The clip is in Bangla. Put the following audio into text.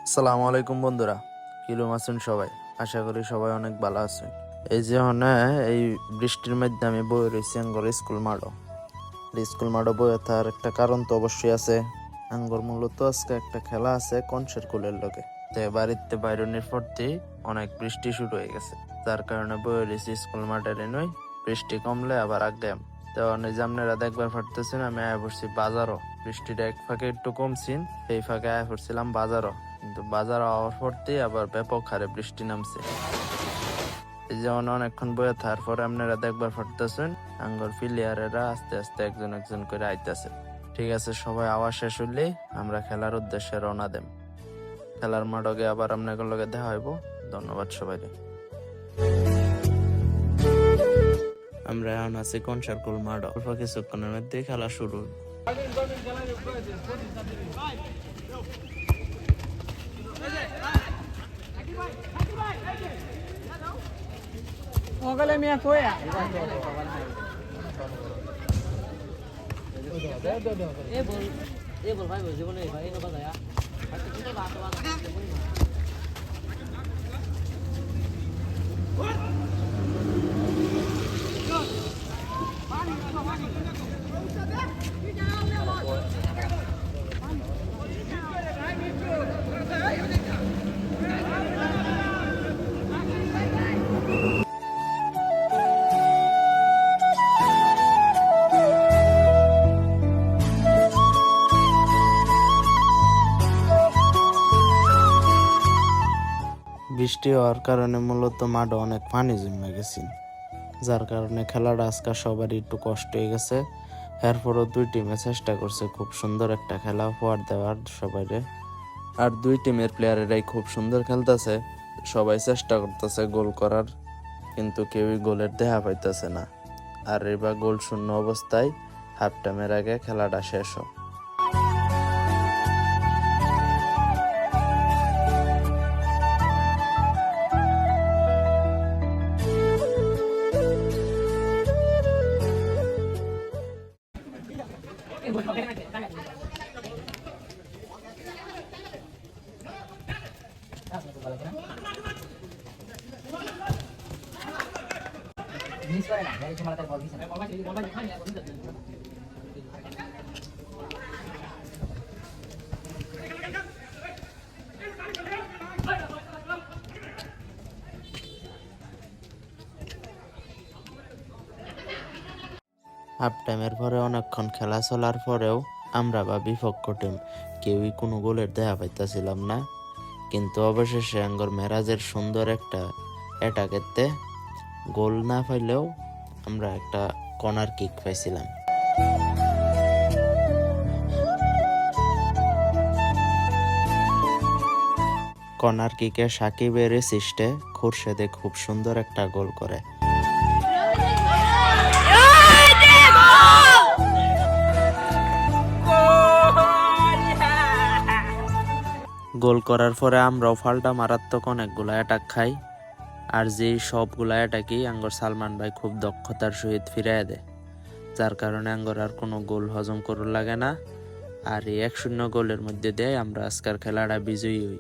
আসসালামু আলাইকুম বন্ধুরা, কিরকম আছেন সবাই? আশা করি সবাই অনেক ভালো আছেন। এই যে এই বৃষ্টির মধ্যে আমি বয়ে রয়েছি আঙ্গর স্কুল মাঠও। স্কুল মাঠও বয়ে থাকার একটা কারণ তো অবশ্যই আছে। আঙ্গর মূলত আজকে একটা খেলা আছে কনসের কুলের লগে। তো বাড়িতে বাইরনের পরতেই অনেক বৃষ্টি শুরু হয়ে গেছে, যার কারণে বয়ে রয়েছি স্কুল মাঠের নই। বৃষ্টি কমলে আবার আগাম তো অনেক আপনারা দেখবার পারতেছেন। আমি আয়া পড়ছি বাজারও, বৃষ্টিটা এক ফাঁকে একটু কমছিন, সেই ফাঁকে আয়া পড়ছিলাম বাজারও। কিন্তু বাজার হওয়ার পরতেই আবার ব্যাপক হারে বৃষ্টি নামছে। এই যেমন অনেকক্ষণ বয়ে থাকার পরে আপনারা দেখবার পারতেছেন আঙ্গর প্লেয়ারেরা আস্তে আস্তে একজন একজন করে আইতাছে। ঠিক আছে, সবাই আওয়াজ শেষ হইলেই আমরা খেলার উদ্দেশ্যে রওনা দেব। খেলার মাঠকে আবার আপনাদের লগে দেখা হইব। ধন্যবাদ সবাই। আমরা এখন আছি কনসার্কুল মাঠ। অল্প কিছুক্ষণের মধ্যে খেলা শুরু। Ogale mia foya. Bol bhai bol bol bhai no bataya. Acha kito baat বৃষ্টি হওয়ার কারণে মূলত মাঠে অনেক পানি জমে গেছে, যার কারণে খেলাটা আজকে সবারই একটু কষ্ট হয়ে গেছে। এরপরও দুই টিমে চেষ্টা করছে খুব সুন্দর একটা খেলা উপহার দেওয়ার সবাইরে। আর দুই টিমের প্লেয়ারেরাই খুব সুন্দর খেলতেছে, সবাই চেষ্টা করতেছে গোল করার, কিন্তু কেউই গোলের দেখা পাইতেছে না। আর এবার গোল শূন্য অবস্থায় হাফ টাইমের আগে খেলাটা শেষ হয়। হাফ টাইমের পরে অনেকক্ষণ খেলা চলার পরেও আমরা বা বিপক্ষ টিম কেউই কোনো গোলের দেখা পাইতেছিলাম না। কিন্তু অবশেষে আঙ্গর মেরাজের সুন্দর একটা অ্যাটাকেতে গোল না পাইলেও আমরা একটা কর্নার কিক পাইছিলাম। কর্নার কিকে সাকিবের সিস্টে খুরশেদে খুব সুন্দর একটা গোল করে। গোল করার পরে আমরাও ফাল্টা মারাত্মক অনেকগুলা অ্যাটাক খাই। আর যেই সবগুলা অ্যাটাকই আঙ্গর সালমান ভাই খুব দক্ষতার সহিত ফিরাইয়া দেয়, যার কারণে আঙ্গর আর কোনো গোল হজম করতে লাগে না। আর এই 1-0 গোলের মধ্যে দিয়ে আমরা আজকের খেলাটা বিজয়ী হই।